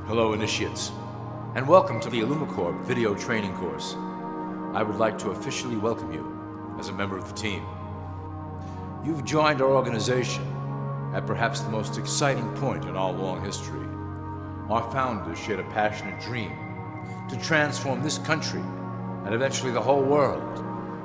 Hello, initiates, and welcome to the ILLUMICORP video training course. I would like to officially welcome you as a member of the team. You've joined our organization at perhaps the most exciting point in our long history. Our founders shared a passionate dream to transform this country and eventually the whole world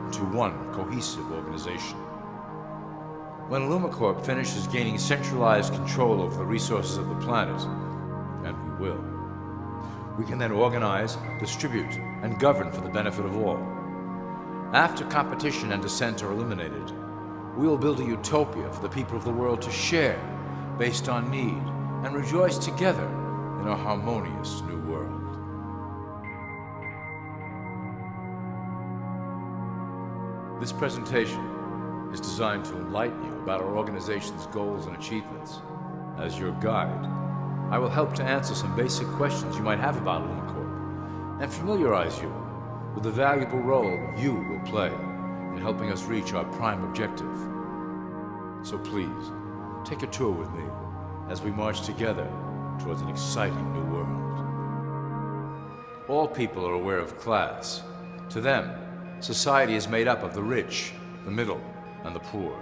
into one cohesive organization. When ILLUMICORP finishes gaining centralized control over the resources of the planet, and we will, we can then organize, distribute, and govern for the benefit of all. After competition and dissent are eliminated, we will build a utopia for the people of the world to share based on need and rejoice together in a harmonious new world. This presentation is designed to enlighten you about our organization's goals and achievements. As your guide, I will help to answer some basic questions you might have about ILLUMICORP and familiarize you with the valuable role you will play in helping us reach our prime objective. So please, take a tour with me as we march together towards an exciting new world. All people are aware of class. To them, society is made up of the rich, the middle, and the poor.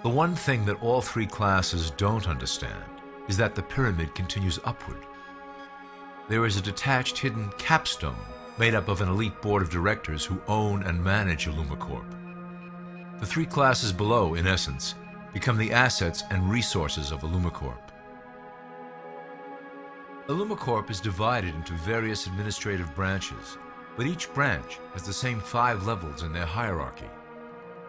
The one thing that all three classes don't understand is that the pyramid continues upward. There is a detached hidden capstone made up of an elite board of directors who own and manage ILLUMICORP. The three classes below, in essence, become the assets and resources of ILLUMICORP. ILLUMICORP is divided into various administrative branches, but each branch has the same 5 levels in their hierarchy.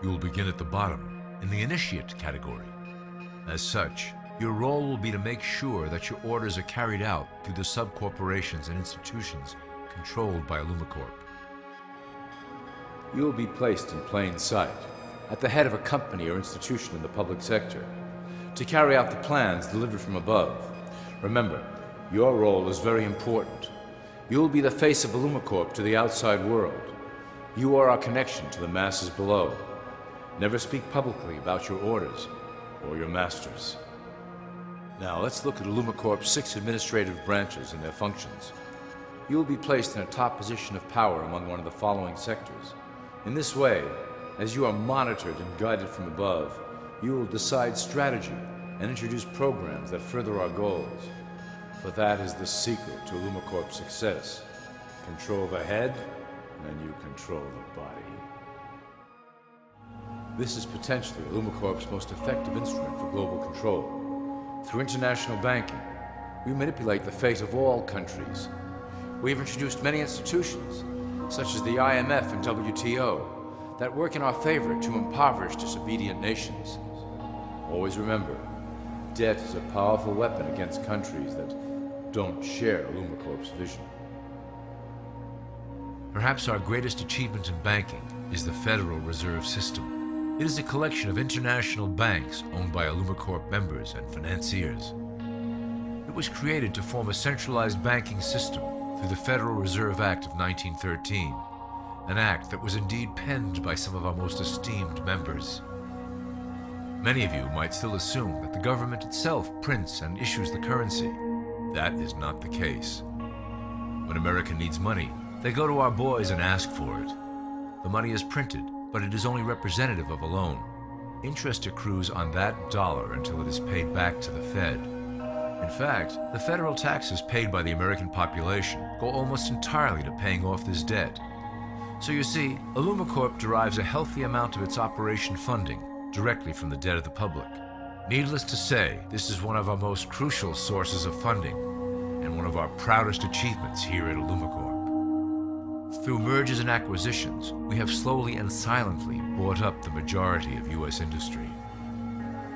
You will begin at the bottom, in the initiate category. As such, your role will be to make sure that your orders are carried out through the sub-corporations and institutions controlled by ILLUMICORP. You will be placed in plain sight, at the head of a company or institution in the public sector, to carry out the plans delivered from above. Remember, your role is very important. You will be the face of ILLUMICORP to the outside world. You are our connection to the masses below. Never speak publicly about your orders or your masters. Now let's look at ILLUMICORP's 6 administrative branches and their functions. You will be placed in a top position of power among one of the following sectors. In this way, as you are monitored and guided from above, you will decide strategy and introduce programs that further our goals. For that is the secret to ILLUMICORP's success. Control the head, and you control the body. This is potentially ILLUMICORP's most effective instrument for global control. Through international banking, we manipulate the fate of all countries. We have introduced many institutions, such as the IMF and WTO, that work in our favor to impoverish disobedient nations. Always remember, debt is a powerful weapon against countries that don't share ILLUMICORP's vision. Perhaps our greatest achievement in banking is the Federal Reserve System. It is a collection of international banks owned by ILLUMICORP members and financiers. It was created to form a centralized banking system through the Federal Reserve Act of 1913, an act that was indeed penned by some of our most esteemed members. Many of you might still assume that the government itself prints and issues the currency. That is not the case. When America needs money, they go to our boys and ask for it. The money is printed, but it is only representative of a loan. Interest accrues on that dollar until it is paid back to the Fed. In fact, the federal taxes paid by the American population go almost entirely to paying off this debt. So you see, ILLUMICORP derives a healthy amount of its operation funding directly from the debt of the public. Needless to say, this is one of our most crucial sources of funding and one of our proudest achievements here at ILLUMICORP. Through mergers and acquisitions, we have slowly and silently bought up the majority of U.S. industry.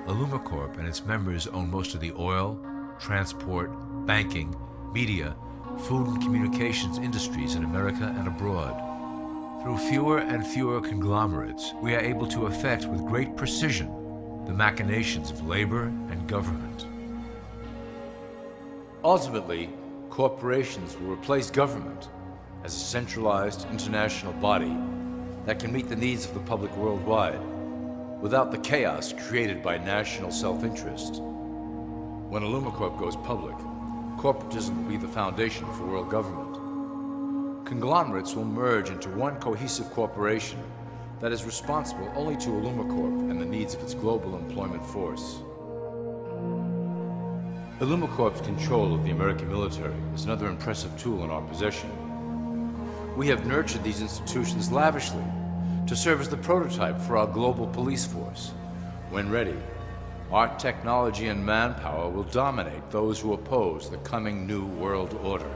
ILLUMICORP and its members own most of the oil, transport, banking, media, food and communications industries in America and abroad. Through fewer and fewer conglomerates, we are able to effect with great precision the machinations of labor and government. Ultimately, corporations will replace government as a centralized international body that can meet the needs of the public worldwide without the chaos created by national self-interest. When ILLUMICORP goes public, Corporatism will be the foundation for world government. Conglomerates will merge into one cohesive corporation that is responsible only to ILLUMICORP and the needs of its global employment force. ILLUMICORP's control of the American military is another impressive tool in our possession. We have nurtured these institutions lavishly to serve as the prototype for our global police force. When ready, our technology and manpower will dominate those who oppose the coming new world order.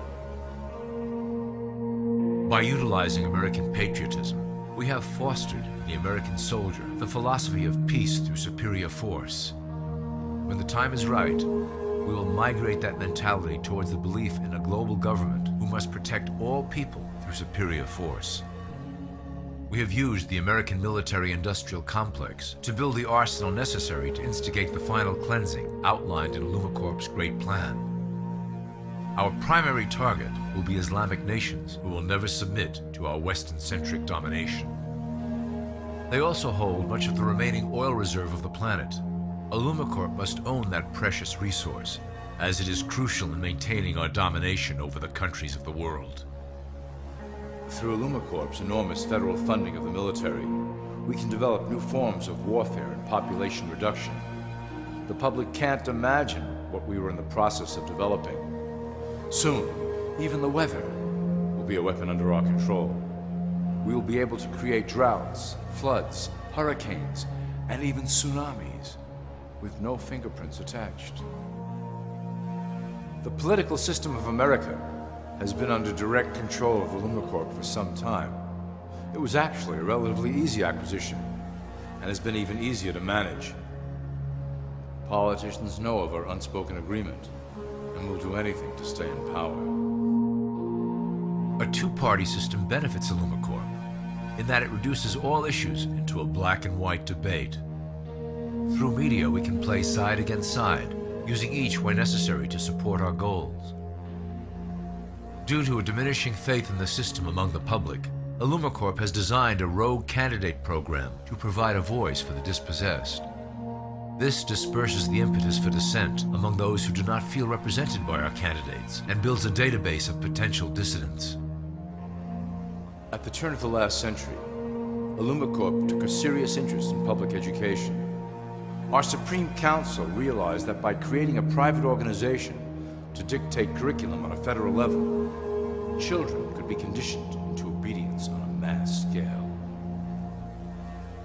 By utilizing American patriotism, we have fostered in the American soldier the philosophy of peace through superior force. When the time is right, we will migrate that mentality towards the belief in a global government who must protect all people through superior force. We have used the American military-industrial complex to build the arsenal necessary to instigate the final cleansing outlined in ILLUMICORP's Great Plan. Our primary target will be Islamic nations who will never submit to our Western-centric domination. They also hold much of the remaining oil reserve of the planet. ILLUMICORP must own that precious resource, as it is crucial in maintaining our domination over the countries of the world. Through ILLUMICORP's enormous federal funding of the military, we can develop new forms of warfare and population reduction. The public can't imagine what we were in the process of developing. Soon, even the weather will be a weapon under our control. We will be able to create droughts, floods, hurricanes, and even tsunamis with no fingerprints attached. The political system of America has been under direct control of ILLUMICORP for some time. It was actually a relatively easy acquisition and has been even easier to manage. Politicians know of our unspoken agreement and will do anything to stay in power. A two-party system benefits ILLUMICORP in that it reduces all issues into a black and white debate. Through media, we can play side against side, using each where necessary to support our goals. Due to a diminishing faith in the system among the public, ILLUMICORP has designed a rogue candidate program to provide a voice for the dispossessed. This disperses the impetus for dissent among those who do not feel represented by our candidates and builds a database of potential dissidents. At the turn of the last century, ILLUMICORP took a serious interest in public education. Our Supreme Council realized that by creating a private organization to dictate curriculum on a federal level, children could be conditioned into obedience on a mass scale.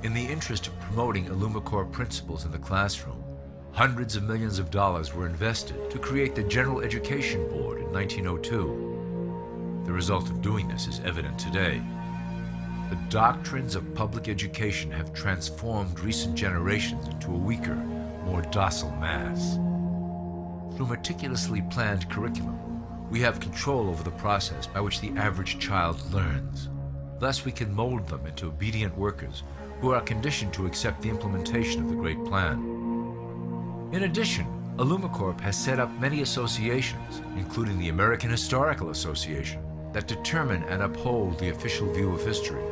In the interest of promoting ILLUMICORP principles in the classroom, hundreds of millions of dollars were invested to create the General Education Board in 1902. The result of doing this is evident today. The doctrines of public education have transformed recent generations into a weaker, more docile mass. Through meticulously planned curriculum, we have control over the process by which the average child learns. Thus, we can mold them into obedient workers who are conditioned to accept the implementation of the Great Plan. In addition, ILLUMICORP has set up many associations, including the American Historical Association, that determine and uphold the official view of history.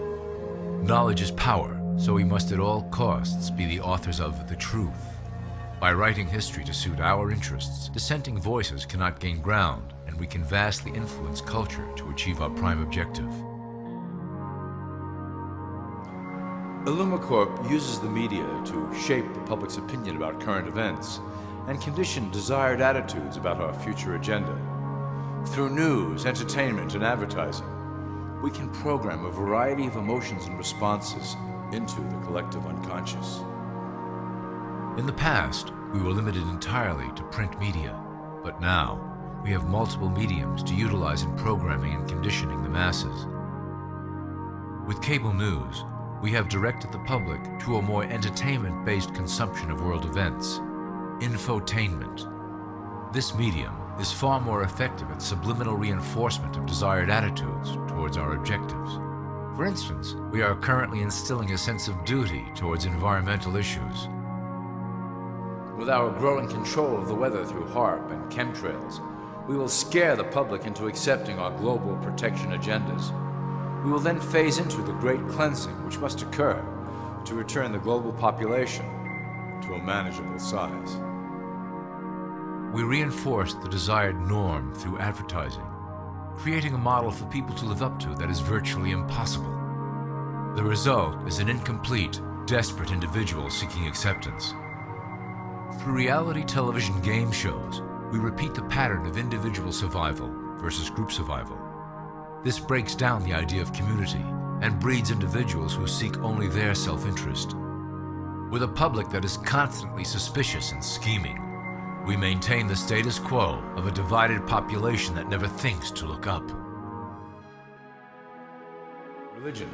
Knowledge is power, so we must at all costs be the authors of the truth. By writing history to suit our interests, dissenting voices cannot gain ground, and we can vastly influence culture to achieve our prime objective. ILLUMICORP uses the media to shape the public's opinion about current events and condition desired attitudes about our future agenda. Through news, entertainment, and advertising, we can program a variety of emotions and responses into the collective unconscious. In the past, we were limited entirely to print media, but now we have multiple mediums to utilize in programming and conditioning the masses. With cable news, we have directed the public to a more entertainment-based consumption of world events, infotainment. This medium is far more effective at subliminal reinforcement of desired attitudes towards our objectives. For instance, we are currently instilling a sense of duty towards environmental issues. With our growing control of the weather through HAARP and chemtrails, we will scare the public into accepting our global protection agendas. We will then phase into the great cleansing which must occur to return the global population to a manageable size. We reinforced the desired norm through advertising, creating a model for people to live up to that is virtually impossible. The result is an incomplete, desperate individual seeking acceptance. Through reality television game shows, we repeat the pattern of individual survival versus group survival. This breaks down the idea of community and breeds individuals who seek only their self-interest. With a public that is constantly suspicious and scheming, we maintain the status quo of a divided population that never thinks to look up. Religion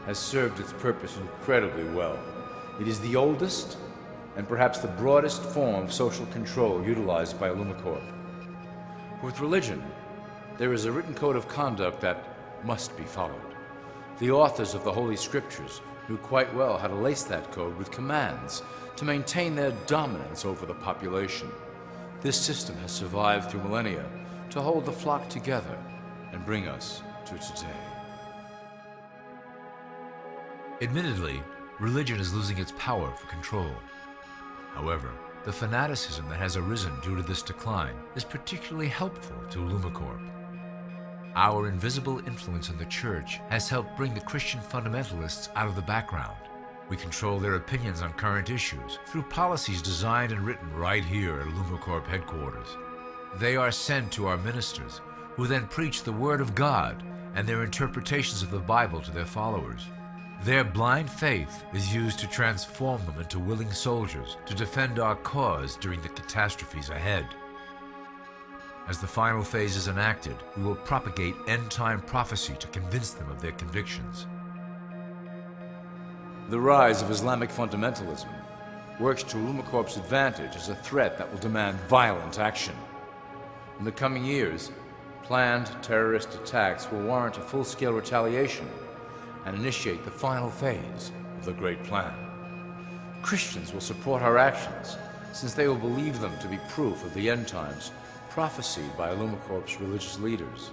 has served its purpose incredibly well. It is the oldest and perhaps the broadest form of social control utilized by ILLUMICORP. With religion, there is a written code of conduct that must be followed. The authors of the Holy Scriptures knew quite well how to lace that code with commands to maintain their dominance over the population. This system has survived through millennia to hold the flock together and bring us to today. Admittedly, religion is losing its power for control. However, the fanaticism that has arisen due to this decline is particularly helpful to ILLUMICORP. Our invisible influence in the Church has helped bring the Christian fundamentalists out of the background. We control their opinions on current issues through policies designed and written right here at ILLUMICORP headquarters. They are sent to our ministers, who then preach the Word of God and their interpretations of the Bible to their followers. Their blind faith is used to transform them into willing soldiers to defend our cause during the catastrophes ahead. As the final phase is enacted, we will propagate end-time prophecy to convince them of their convictions. The rise of Islamic fundamentalism works to ILLUMICORP's advantage as a threat that will demand violent action. In the coming years, planned terrorist attacks will warrant a full-scale retaliation and initiate the final phase of the Great Plan. Christians will support our actions, since they will believe them to be proof of the end times prophesied by ILLUMICORP's religious leaders.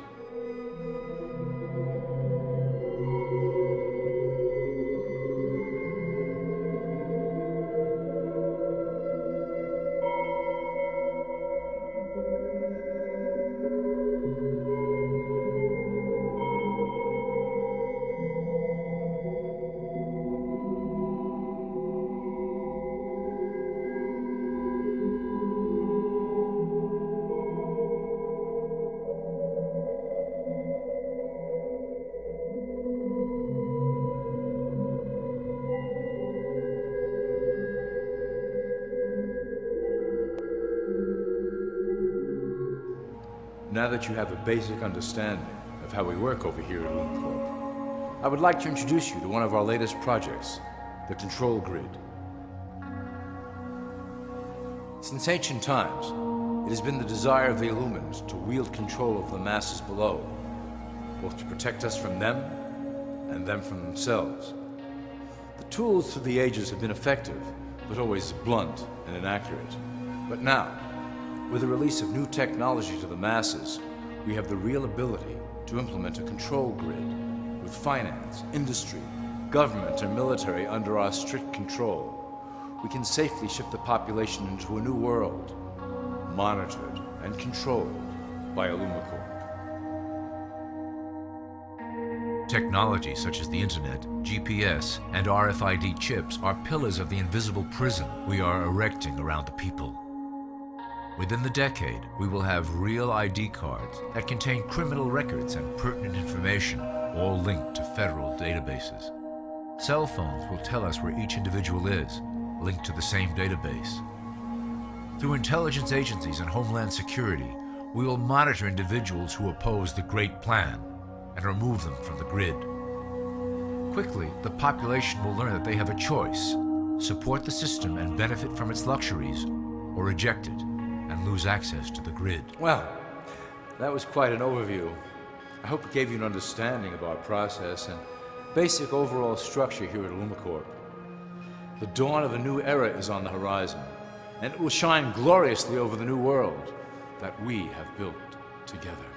Now that you have a basic understanding of how we work over here at ILLUMICORP, I would like to introduce you to one of our latest projects, the Control Grid. Since ancient times, it has been the desire of the Illumins to wield control of the masses below, both to protect us from them and them from themselves. The tools through the ages have been effective, but always blunt and inaccurate. But now, with the release of new technology to the masses, we have the real ability to implement a control grid with finance, industry, government, and military under our strict control. We can safely shift the population into a new world, monitored and controlled by ILLUMICORP. Technology such as the Internet, GPS, and RFID chips are pillars of the invisible prison we are erecting around the people. Within the decade, we will have real ID cards that contain criminal records and pertinent information, all linked to federal databases. Cell phones will tell us where each individual is, linked to the same database. Through intelligence agencies and Homeland Security, we will monitor individuals who oppose the Great Plan and remove them from the grid. Quickly, the population will learn that they have a choice: support the system and benefit from its luxuries, or reject it and lose access to the grid. Well, that was quite an overview. I hope it gave you an understanding of our process and basic overall structure here at ILLUMICORP. The dawn of a new era is on the horizon, and it will shine gloriously over the new world that we have built together.